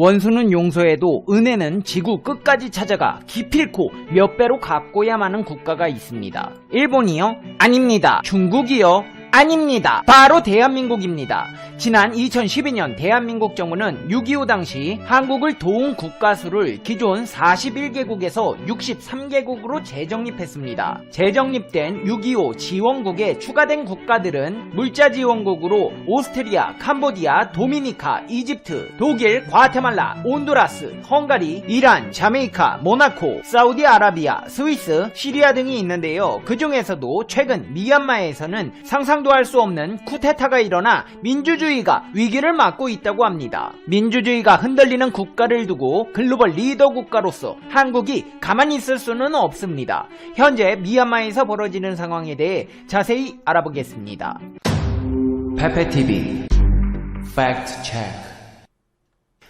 원수는 용서해도 은혜는 지구 끝까지 찾아가 기필코 몇 배로 갚고야만 하는 국가가 있습니다. 일본이요? 아닙니다. 중국이요? 아닙니다. 바로 대한민국입니다. 지난 2012년 대한민국 정부는 6.25 당시 한국을 도운 국가 수를 기존 41개국에서 63개국으로 재정립했습니다. 재정립된 6.25 지원국에 추가된 국가들은 물자 지원국으로 오스트리아, 캄보디아, 도미니카, 이집트, 독일, 과테말라, 온두라스, 헝가리, 이란, 자메이카, 모나코, 사우디아라비아, 스위스, 시리아 등이 있는데요. 그 중에서도 최근 미얀마에서는 상상도 할 수 없는 쿠데타가 일어나 민주주의가 위기를 맞고 있다고 합니다. 민주주의가 흔들리는 국가를 두고 글로벌 리더 국가로서 한국이 가만히 있을 수는 없습니다. 현재 미얀마에서 벌어지는 상황에 대해 자세히 알아보겠습니다. 페페TV 팩트 체크.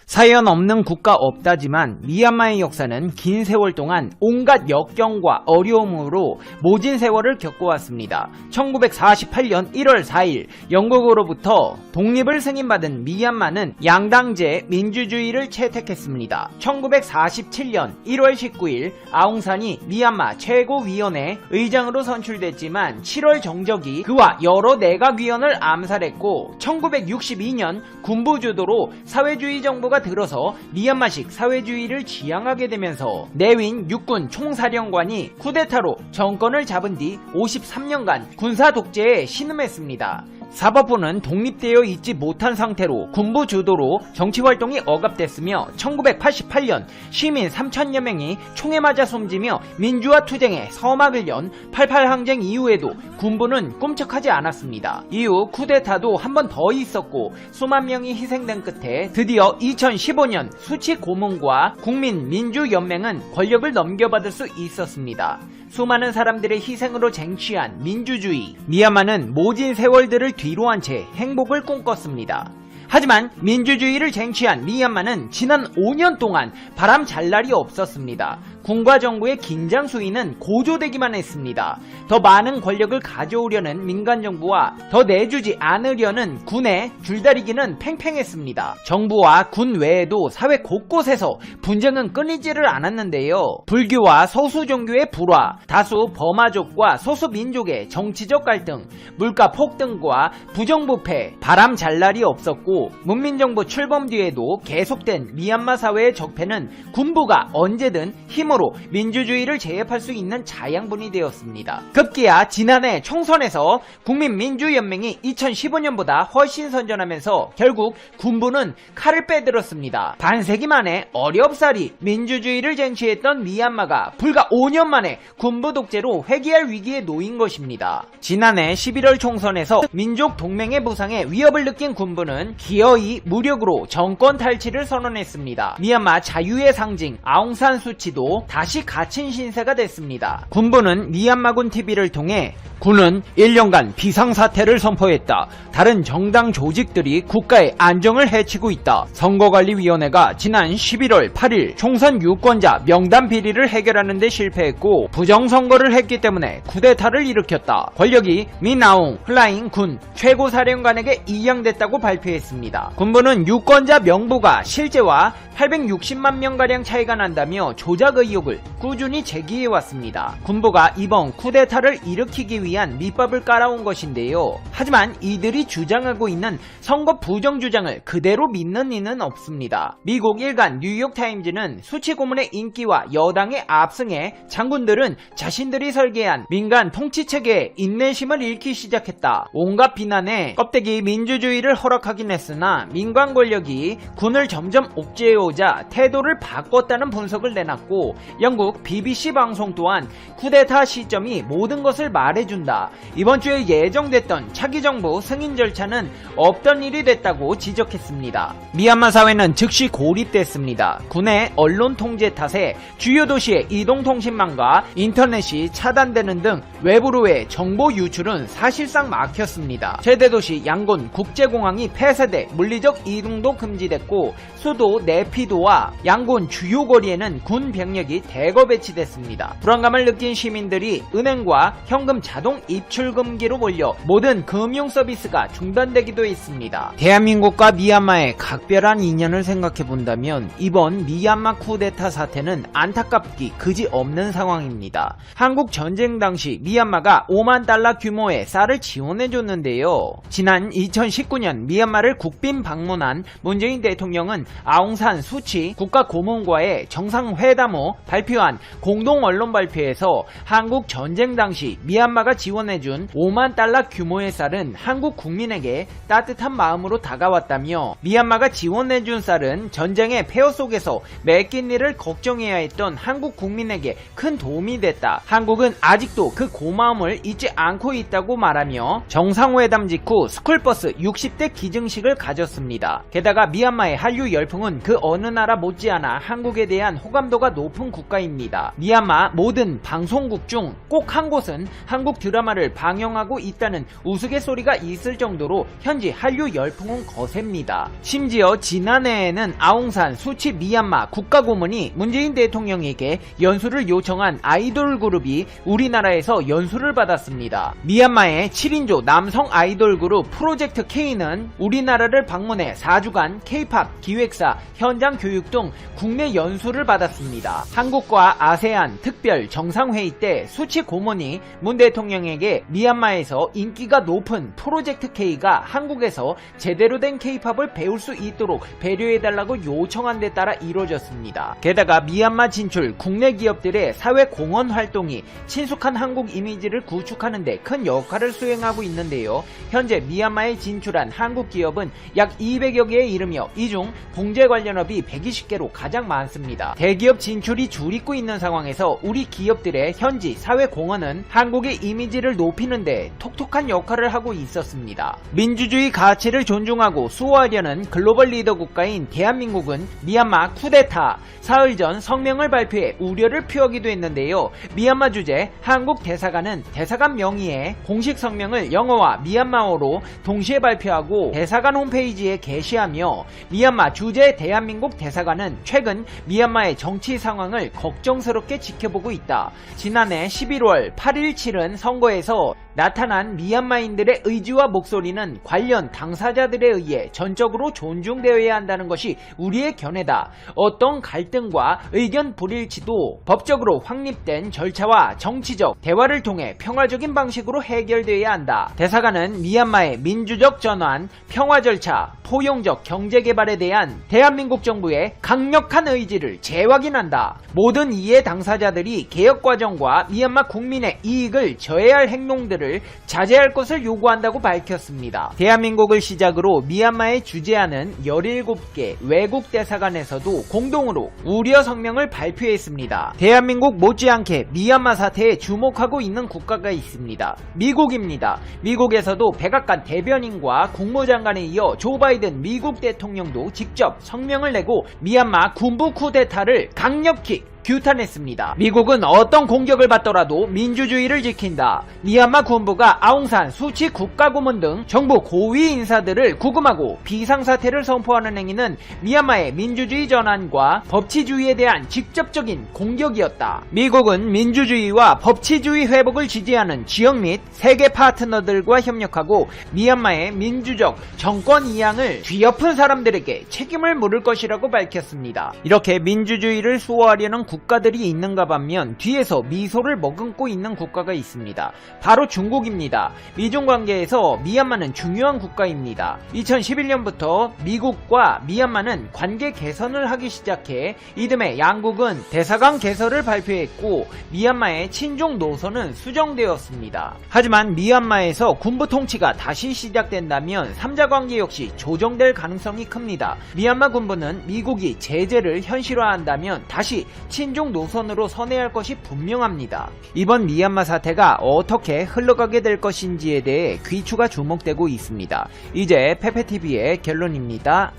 사연 없는 국가 없다지만 미얀마의 역사는 긴 세월 동안 온갖 역경과 어려움으로 모진 세월을 겪어왔습니다. 1948년 1월 4일 영국으로부터 독립을 승인받은 미얀마는 양당제 민주주의를 채택했습니다. 1947년 1월 19일 아웅산이 미얀마 최고위원회 의장으로 선출됐지만 7월 정적이 그와 여러 내각위원을 암살했고 1962년 군부주도로 사회주의 정부가 들어서 미얀마식 사회주의를 지향하게 되면서 내윈 육군 총사령관이 쿠데타로 정권을 잡은 뒤 53년간 군사 독재에 신음했습니다. 사법부는 독립되어 있지 못한 상태로 군부 주도로 정치활동이 억압됐으며 1988년 시민 3천여 명이 총에 맞아 숨지며 민주화 투쟁에 서막을 연 88항쟁 이후에도 군부는 꿈쩍하지 않았습니다. 이후 쿠데타도 한 번 더 있었고 수만 명이 희생된 끝에 드디어 2015년 수치 고문과 국민민주연맹은 권력을 넘겨받을 수 있었습니다. 수많은 사람들의 희생으로 쟁취한 민주주의. 미얀마는 모진 세월들을 뒤로한 채 행복을 꿈꿨습니다. 하지만 민주주의를 쟁취한 미얀마는 지난 5년 동안 바람 잘 날이 없었습니다. 군과 정부의 긴장 수위는 고조되기만 했습니다. 더 많은 권력을 가져오려는 민간정부와 더 내주지 않으려는 군의 줄다리기는 팽팽했습니다. 정부와 군 외에도 사회 곳곳에서 분쟁은 끊이지를 않았는데요. 불교와 소수 종교의 불화, 다수 버마족과 소수민족의 정치적 갈등, 물가 폭등과 부정부패, 바람 잘 날이 없었고 문민정부 출범 뒤에도 계속된 미얀마 사회의 적폐는 군부가 언제든 힘으로 민주주의를 제압할 수 있는 자양분이 되었습니다. 급기야 지난해 총선에서 국민민주연맹이 2015년보다 훨씬 선전하면서 결국 군부는 칼을 빼들었습니다. 반세기 만에 어렵사리 민주주의를 쟁취했던 미얀마가 불과 5년 만에 군부 독재로 회귀할 위기에 놓인 것입니다. 지난해 11월 총선에서 민족 동맹의 부상에 위협을 느낀 군부는 기어이 무력으로 정권 탈취를 선언했습니다. 미얀마 자유의 상징 아웅산 수치도 다시 갇힌 신세가 됐습니다. 군부는 미얀마군 TV를 통해 군은 1년간 비상사태를 선포했다. 다른 정당 조직들이 국가의 안정을 해치고 있다. 선거관리위원회가 지난 11월 8일 총선 유권자 명단 비리를 해결하는 데 실패했고 부정선거를 했기 때문에 쿠데타를 일으켰다. 권력이 민아웅 흘라잉 군 최고사령관에게 이양됐다고 발표했습니다. 군부는 유권자 명부가 실제와 860만 명가량 차이가 난다며 조작 의혹을 꾸준히 제기해왔습니다. 군부가 이번 쿠데타를 일으키기 위한 밑밥을 깔아온 것인데요. 하지만 이들이 주장하고 있는 선거 부정 주장을 그대로 믿는 이는 없습니다. 미국 일간 뉴욕타임즈는 수치 고문의 인기와 여당의 압승에 장군들은 자신들이 설계한 민간 통치체계에 인내심을 잃기 시작했다. 온갖 비난에 껍데기 민주주의를 허락하긴 했으나 민간 권력이 군을 점점 옥죄해오자 태도를 바꿨다는 분석을 내놨고 영국 BBC 방송 또한 쿠데타 시점이 모든 것을 말해준다. 이번 주에 예정됐던 차기 정부 승인 절차는 없던 일이 됐다고 지적했습니다. 미얀마 사회는 즉시 고립됐습니다. 군의 언론 통제 탓에 주요 도시의 이동통신망과 인터넷이 차단되는 등 외부로의 정보 유출은 사실상 막혔습니다. 최대 도시 양곤 국제공항이 폐쇄돼 물리적 이동도 금지됐고 수도 네피도와 양곤 주요 거리에는 군 병력이 대거 배치됐습니다. 불안감을 느낀 시민들이 은행과 현금 자동 입출 금기로 몰려 모든 금융 서비스가 중단되기도 했습니다. 대한민국과 미얀마의 각별한 인연을 생각해 본다면 이번 미얀마 쿠데타 사태는 안타깝기 그지없는 상황입니다. 한국 전쟁 당시 미얀마가 5만 달러 규모의 쌀을 지원해줬는데요. 지난 2019년 미얀마를 국빈 방문한 문재인 대통령은 아웅산 수치 국가고문과의 정상회담 후 발표한 공동 언론 발표에서 한국 전쟁 당시 미얀마가 지원해준 5만 달러 규모의 쌀은 한국 국민에게 따뜻한 마음으로 다가왔다며 미얀마가 지원해준 쌀은 전쟁의 폐허 속에서 맡긴 일을 걱정해야 했던 한국 국민에게 큰 도움이 됐다. 한국은 아직도 그 고마움을 잊지 않고 있다고 말하며 정상회담 직후 스쿨버스 60대 기증식을 가졌습니다. 게다가 미얀마의 한류 열풍은 그 어느 나라 못지않아 한국에 대한 호감도가 높은 국가입니다. 미얀마 모든 방송국 중 꼭 한 곳은 한국 드라마를 방영하고 있다는 우스갯소리가 있을 정도로 현지 한류 열풍은 거셉니다. 심지어 지난해에는 아웅산 수치 미얀마 국가고문이 문재인 대통령에게 연수를 요청한 아이돌 그룹이 우리나라에서 연수를 받았습니다. 미얀마의 7인조 남성 아이돌 그룹 프로젝트 K는 우리나라를 방문해 4주간 K-팝 기획사, 현장 교육 등 국내 연수를 받았습니다. 한국과 아세안 특별 정상회의 때 수치 고문이 문 대통령에게 미얀마에서 인기가 높은 프로젝트 K가 한국에서 제대로 된 K-팝을 배울 수 있도록 배려해달라고 요청한 데 따라 이루어졌습니다. 게다가 미얀마 진출 국내 기업들의 사회 공헌 활동이 친숙한 한국 이미지를 구축하는 데 큰 역할을 수행하고 있는데요. 현재 미얀마에 진출한 한국 기업은 약 200여 개에 이르며 이 중 봉제 관련업이 120개로 가장 많습니다. 대기업 진출이 줄이고 있는 상황에서 우리 기업들의 현지 사회 공헌은 한국의 이미지를 높이는 데 톡톡한 역할을 하고 있었습니다. 민주주의 가치를 존중하고 수호하려는 글로벌 리더 국가인 대한민국은 미얀마 쿠데타 사흘 전 성명을 발표해 우려를 표하기도 했는데요. 미얀마 주재 한국 대사관은 대사관 명의의 공식 성명을 영어와 미얀마어로 동시에 발표하고 대사관 홈페이지에 게시하며 미얀마 주재 대한민국 대사관은 최근 미얀마의 정치 상황을 걱정스럽게 지켜보고 있다. 지난해 11월 8일 치른 선거에서 나타난 미얀마인들의 의지와 목소리는 관련 당사자들에 의해 전적으로 존중되어야 한다는 것이 우리의 견해다. 어떤 갈등과 의견 불일치도 법적으로 확립된 절차와 정치적 대화를 통해 평화적인 방식으로 해결되어야 한다. 대사관은 미얀마의 민주적 전환, 평화 절차, 포용적 경제 개발에 대한 대한민국 정부의 강력한 의지를 재확인한다. 모든 이해 당사자들이 개혁 과정과 미얀마 국민의 이익을 저해할 행동들을 자제할 것을 요구한다고 밝혔습니다. 대한민국을 시작으로 미얀마에 주재하는 17개 외국 대사관에서도 공동으로 우려 성명을 발표했습니다. 대한민국 못지않게 미얀마 사태에 주목하고 있는 국가가 있습니다. 미국입니다. 미국에서도 백악관 대변인과 국무장관에 이어 조 바이든 미국 대통령도 직접 성명을 내고 미얀마 군부 쿠데타를 강력히 규탄했습니다. 미국은 어떤 공격을 받더라도 민주주의를 지킨다. 미얀마 군부가 아웅산 수치 국가고문 등 정부 고위 인사들을 구금하고 비상사태를 선포하는 행위는 미얀마의 민주주의 전환과 법치주의에 대한 직접적인 공격이었다. 미국은 민주주의와 법치주의 회복을 지지하는 지역 및 세계 파트너들과 협력하고 미얀마의 민주적 정권 이양을 뒤엎은 사람들에게 책임을 물을 것이라고 밝혔습니다. 이렇게 민주주의를 수호하려는 국가들이 있는가 반면 뒤에서 미소를 머금고 있는 국가가 있습니다. 바로 중국입니다. 미중 관계에서 미얀마는 중요한 국가입니다. 2011년부터 미국과 미얀마는 관계 개선을 하기 시작해 이듬해 양국은 대사관 개설을 발표했고 미얀마의 친중 노선은 수정되었습니다. 하지만 미얀마에서 군부 통치가 다시 시작된다면 3자 관계 역시 조정될 가능성이 큽니다. 미얀마 군부는 미국이 제재를 현실화한다면 다시 친중 노선으로 선회할 것이 분명합니다. 이번 미얀마 사태가 어떻게 흘러가게 될 것인지에 대해 귀추가 주목되고 있습니다. 이제 페페TV의 결론입니다.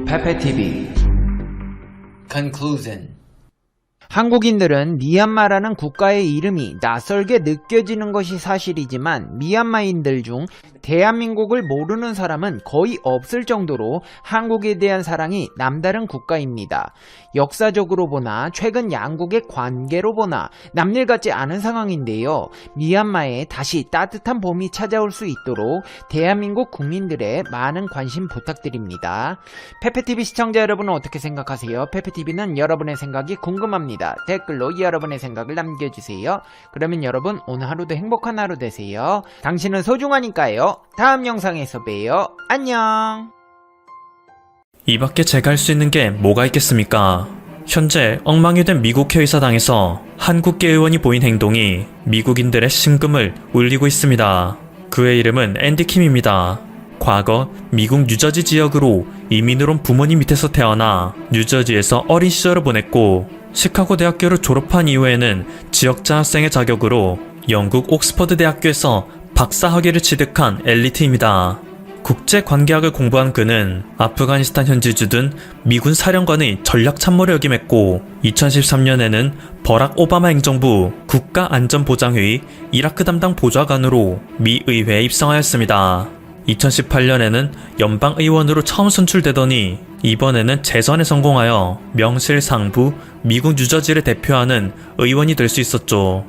페페TV Conclusion 한국인들은 미얀마라는 국가의 이름이 낯설게 느껴지는 것이 사실이지만 미얀마인들 중 대한민국을 모르는 사람은 거의 없을 정도로 한국에 대한 사랑이 남다른 국가입니다. 역사적으로 보나 최근 양국의 관계로 보나 남일 같지 않은 상황인데요. 미얀마에 다시 따뜻한 봄이 찾아올 수 있도록 대한민국 국민들의 많은 관심 부탁드립니다. 페페TV 시청자 여러분은 어떻게 생각하세요? 페페TV는 여러분의 생각이 궁금합니다. 댓글로 여러분의 생각을 남겨주세요. 그러면 여러분 오늘 하루도 행복한 하루 되세요. 당신은 소중하니까요. 다음 영상에서 봬요. 안녕. 이 밖에 제가 할 수 있는 게 뭐가 있겠습니까? 현재 엉망이 된 미국 해의사당에서 한국계 의원이 보인 행동이 미국인들의 심금을 울리고 있습니다. 그의 이름은 앤디 킴입니다. 과거 미국 뉴저지 지역으로 이민을 온 부모님 밑에서 태어나 뉴저지에서 어린 시절을 보냈고 시카고 대학교를 졸업한 이후에는 지역장학생의 자격으로 영국 옥스퍼드 대학교에서 박사학위를 취득한 엘리트입니다. 국제관계학을 공부한 그는 아프가니스탄 현지주둔 미군 사령관의 전략참모를 역임했고 2013년에는 버락 오바마 행정부 국가안전보장회의 이라크 담당 보좌관으로 미 의회에 입성하였습니다. 2018년에는 연방의원으로 처음 선출되더니 이번에는 재선에 성공하여 명실상부 미국 뉴저지를 대표하는 의원이 될 수 있었죠.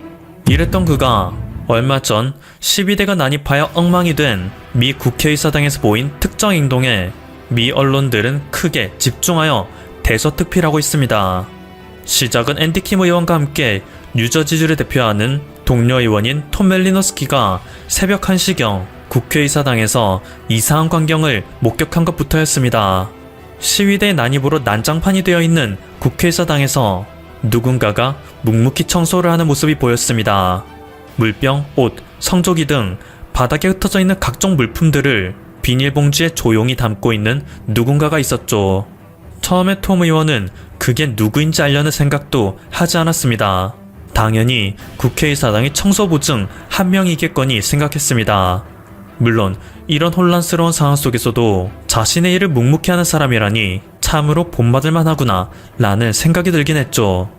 이랬던 그가 얼마 전 12대가 난입하여 엉망이 된 미 국회의사당에서 보인 특정 행동에 미 언론들은 크게 집중하여 대서특필하고 있습니다. 시작은 앤디 킴 의원과 함께 뉴저지주를 대표하는 동료 의원인 톰 멜리노스키가 새벽 1시경 국회의사당에서 이상한 광경을 목격한 것부터였습니다. 시위대 난입으로 난장판이 되어 있는 국회의사당에서 누군가가 묵묵히 청소를 하는 모습이 보였습니다. 물병, 옷, 성조기 등 바닥에 흩어져 있는 각종 물품들을 비닐봉지에 조용히 담고 있는 누군가가 있었죠. 처음에 톰 의원은 그게 누구인지 알려는 생각도 하지 않았습니다. 당연히 국회의사당의 청소부 중 한 명이겠거니 생각했습니다. 물론 이런 혼란스러운 상황 속에서도 자신의 일을 묵묵히 하는 사람이라니 참으로 본받을만 하구나 라는 생각이 들긴 했죠.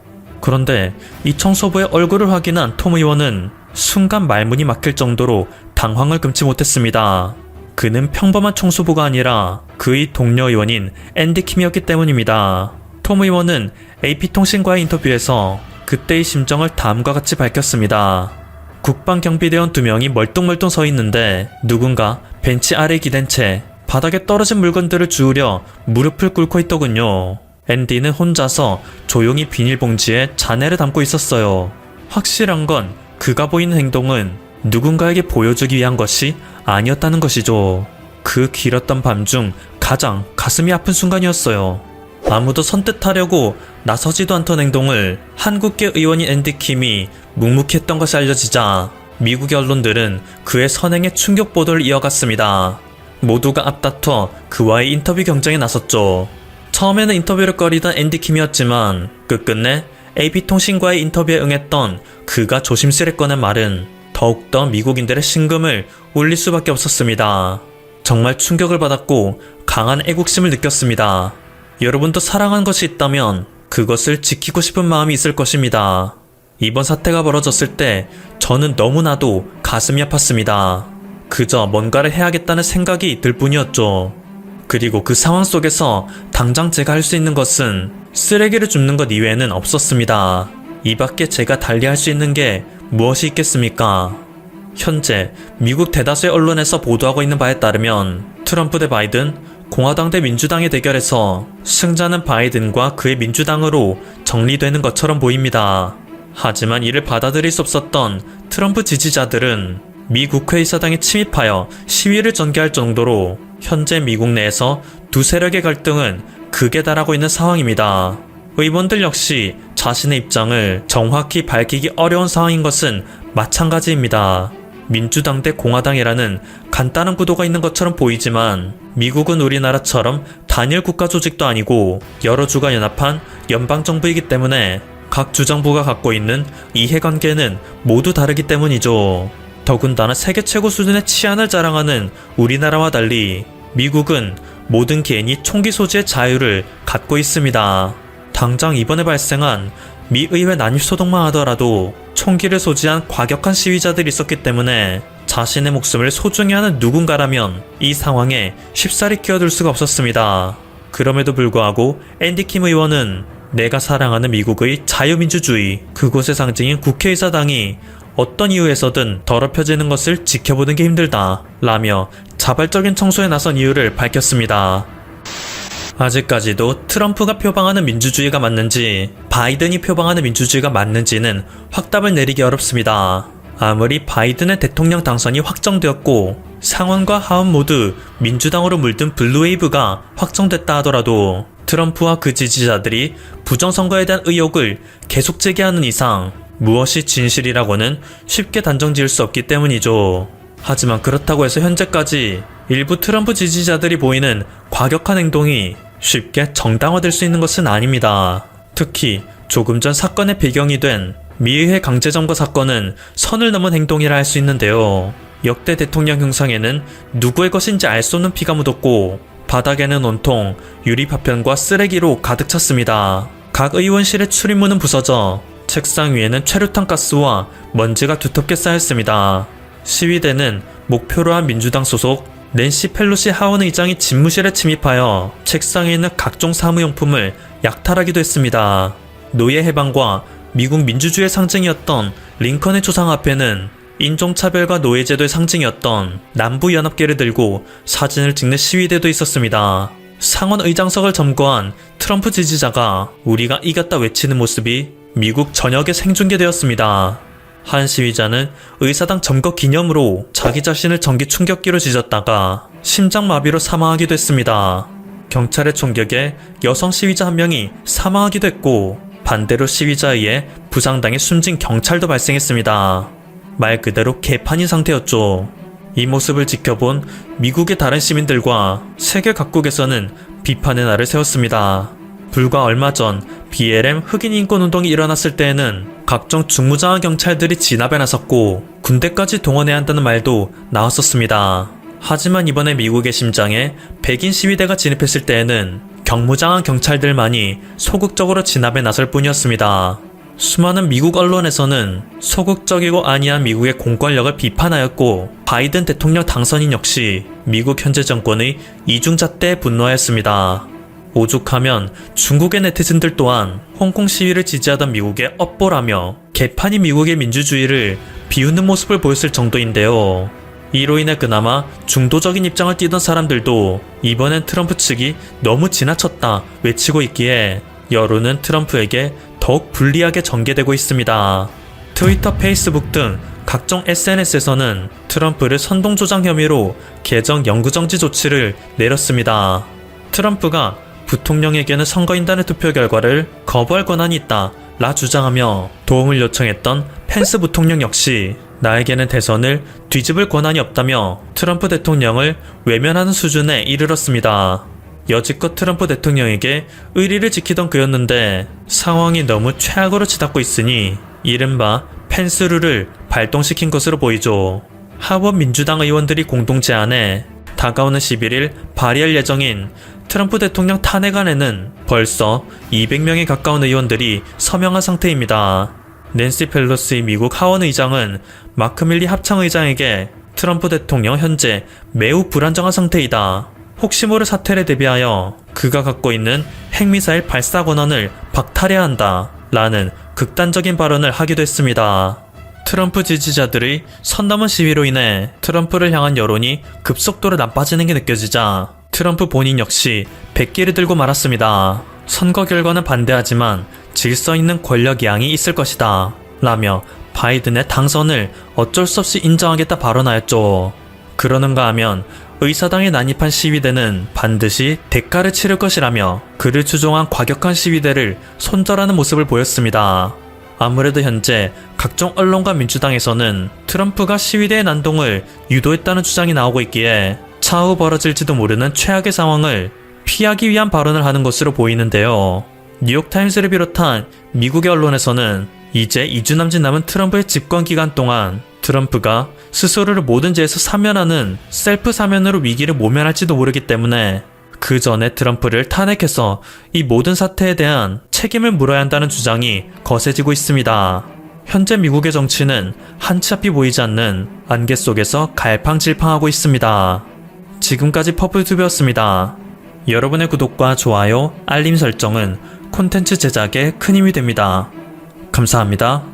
그런데 이 청소부의 얼굴을 확인한 톰 의원은 순간 말문이 막힐 정도로 당황을 금치 못했습니다. 그는 평범한 청소부가 아니라 그의 동료 의원인 앤디 킴이었기 때문입니다. 톰 의원은 AP통신과의 인터뷰에서 그때의 심정을 다음과 같이 밝혔습니다. 국방경비대원 2명이 멀뚱멀뚱 서 있는데 누군가 벤치 아래에 기댄 채 바닥에 떨어진 물건들을 주우려 무릎을 꿇고 있더군요. 앤디는 혼자서 조용히 비닐봉지에 잔해를 담고 있었어요. 확실한 건 그가 보이는 행동은 누군가에게 보여주기 위한 것이 아니었다는 것이죠. 그 길었던 밤 중 가장 가슴이 아픈 순간이었어요. 아무도 선뜻하려고 나서지도 않던 행동을 한국계 의원인 앤디 킴이 묵묵히 했던 것이 알려지자 미국의 언론들은 그의 선행에 충격 보도를 이어갔습니다. 모두가 앞다퉈 그와의 인터뷰 경쟁에 나섰죠. 처음에는 인터뷰를 꺼리던 앤디 킴이었지만 끝끝내 AP통신과의 인터뷰에 응했던 그가 조심스레 꺼낸 말은 더욱더 미국인들의 심금을 울릴 수밖에 없었습니다. 정말 충격을 받았고 강한 애국심을 느꼈습니다. 여러분도 사랑한 것이 있다면 그것을 지키고 싶은 마음이 있을 것입니다. 이번 사태가 벌어졌을 때 저는 너무나도 가슴이 아팠습니다. 그저 뭔가를 해야겠다는 생각이 들 뿐이었죠. 그리고 그 상황 속에서 당장 제가 할 수 있는 것은 쓰레기를 줍는 것 이외에는 없었습니다. 이 밖에 제가 달리 할 수 있는 게 무엇이 있겠습니까? 현재 미국 대다수의 언론에서 보도하고 있는 바에 따르면 트럼프 대 바이든, 공화당 대 민주당의 대결에서 승자는 바이든과 그의 민주당으로 정리되는 것처럼 보입니다. 하지만 이를 받아들일 수 없었던 트럼프 지지자들은 미 국회의사당에 침입하여 시위를 전개할 정도로 현재 미국 내에서 두 세력의 갈등은 극에 달하고 있는 상황입니다. 의원들 역시 자신의 입장을 정확히 밝히기 어려운 상황인 것은 마찬가지입니다. 민주당 대 공화당이라는 간단한 구도가 있는 것처럼 보이지만 미국은 우리나라처럼 단일 국가 조직도 아니고 여러 주가 연합한 연방정부이기 때문에 각 주정부가 갖고 있는 이해관계는 모두 다르기 때문이죠. 더군다나 세계 최고 수준의 치안을 자랑하는 우리나라와 달리 미국은 모든 개인이 총기 소지의 자유를 갖고 있습니다. 당장 이번에 발생한 미 의회 난입 소동만 하더라도 총기를 소지한 과격한 시위자들이 있었기 때문에 자신의 목숨을 소중히 하는 누군가라면 이 상황에 쉽사리 끼어들 수가 없었습니다. 그럼에도 불구하고 앤디 킴 의원은 내가 사랑하는 미국의 자유민주주의, 그곳의 상징인 국회의사당이 어떤 이유에서든 더럽혀지는 것을 지켜보는 게 힘들다 라며 자발적인 청소에 나선 이유를 밝혔습니다. 아직까지도 트럼프가 표방하는 민주주의가 맞는지 바이든이 표방하는 민주주의가 맞는지는 확답을 내리기 어렵습니다. 아무리 바이든의 대통령 당선이 확정되었고 상원과 하원 모두 민주당으로 물든 블루웨이브가 확정됐다 하더라도 트럼프와 그 지지자들이 부정선거에 대한 의혹을 계속 제기하는 이상 무엇이 진실이라고는 쉽게 단정 지을 수 없기 때문이죠. 하지만 그렇다고 해서 현재까지 일부 트럼프 지지자들이 보이는 과격한 행동이 쉽게 정당화될 수 있는 것은 아닙니다. 특히 조금 전 사건의 배경이 된 미의회 강제점거 사건은 선을 넘은 행동이라 할 수 있는데요. 역대 대통령 형상에는 누구의 것인지 알 수 없는 피가 묻었고 바닥에는 온통 유리 파편과 쓰레기로 가득 찼습니다. 각 의원실의 출입문은 부서져 책상 위에는 최루탄 가스와 먼지가 두텁게 쌓였습니다. 시위대는 목표로 한 민주당 소속 낸시 펠로시 하원 의장이 집무실에 침입하여 책상에 있는 각종 사무용품을 약탈하기도 했습니다. 노예 해방과 미국 민주주의의 상징이었던 링컨의 초상 앞에는 인종차별과 노예제도의 상징이었던 남부연합계를 들고 사진을 찍는 시위대도 있었습니다. 상원 의장석을 점거한 트럼프 지지자가 우리가 이겼다 외치는 모습이 미국 전역에 생중계되었습니다. 한 시위자는 의사당 점거 기념으로 자기 자신을 전기 충격기로 찢었다가 심장마비로 사망하기도 했습니다. 경찰의 총격에 여성 시위자 한 명이 사망하기도 했고 반대로 시위자에 의해 부상당해 숨진 경찰도 발생했습니다. 말 그대로 개판인 상태였죠. 이 모습을 지켜본 미국의 다른 시민들과 세계 각국에서는 비판의 날을 세웠습니다. 불과 얼마 전 BLM 흑인 인권운동이 일어났을 때에는 각종 중무장한 경찰들이 진압에 나섰고 군대까지 동원해야 한다는 말도 나왔었습니다. 하지만 이번에 미국의 심장에 백인 시위대가 진입했을 때에는 경무장한 경찰들만이 소극적으로 진압에 나설 뿐이었습니다. 수많은 미국 언론에서는 소극적이고 아니한 미국의 공권력을 비판하였고 바이든 대통령 당선인 역시 미국 현재 정권의 이중잣대에 분노하였습니다. 오죽하면 중국의 네티즌들 또한 홍콩 시위를 지지하던 미국의 업보라며 개판인 미국의 민주주의를 비웃는 모습을 보였을 정도인데요. 이로 인해 그나마 중도적인 입장을 띠던 사람들도 이번엔 트럼프 측이 너무 지나쳤다 외치고 있기에 여론은 트럼프에게 더욱 불리하게 전개되고 있습니다. 트위터, 페이스북 등 각종 SNS에서는 트럼프를 선동조장 혐의로 계정 영구정지 조치를 내렸습니다. 트럼프가 부통령에게는 선거인단의 투표 결과를 거부할 권한이 있다 라 주장하며 도움을 요청했던 펜스 부통령 역시 나에게는 대선을 뒤집을 권한이 없다며 트럼프 대통령을 외면하는 수준에 이르렀습니다. 여지껏 트럼프 대통령에게 의리를 지키던 그였는데 상황이 너무 최악으로 치닫고 있으니 이른바 펜스룰을 발동시킨 것으로 보이죠. 하원 민주당 의원들이 공동 제안해 다가오는 11일 발의할 예정인 트럼프 대통령 탄핵안에는 벌써 200명에 가까운 의원들이 서명한 상태입니다. 낸시 펠로시 미국 하원 의장은 마크 밀리 합창 의장에게 트럼프 대통령 현재 매우 불안정한 상태이다. 혹시 모를 사태를 대비하여 그가 갖고 있는 핵미사일 발사 권한을 박탈해야 한다. 라는 극단적인 발언을 하기도 했습니다. 트럼프 지지자들의 선 넘은 시위로 인해 트럼프를 향한 여론이 급속도로 나빠지는 게 느껴지자 트럼프 본인 역시 백기를 들고 말았습니다. 선거 결과는 반대하지만 질서 있는 권력 이양이 있을 것이다. 라며 바이든의 당선을 어쩔 수 없이 인정하겠다 발언하였죠. 그러는가 하면 의사당에 난입한 시위대는 반드시 대가를 치를 것이라며 그를 추종한 과격한 시위대를 손절하는 모습을 보였습니다. 아무래도 현재 각종 언론과 민주당에서는 트럼프가 시위대의 난동을 유도했다는 주장이 나오고 있기에 차후 벌어질지도 모르는 최악의 상황을 피하기 위한 발언을 하는 것으로 보이는데요. 뉴욕타임스를 비롯한 미국의 언론에서는 이제 2주 남짓 남은 트럼프의 집권 기간 동안 트럼프가 스스로를 모든 죄에서 사면하는 셀프 사면으로 위기를 모면할지도 모르기 때문에 그 전에 트럼프를 탄핵해서 이 모든 사태에 대한 책임을 물어야 한다는 주장이 거세지고 있습니다. 현재 미국의 정치는 한치 앞이 보이지 않는 안개 속에서 갈팡질팡하고 있습니다. 지금까지 퍼플튜브였습니다. 여러분의 구독과 좋아요, 알림 설정은 콘텐츠 제작에 큰 힘이 됩니다. 감사합니다.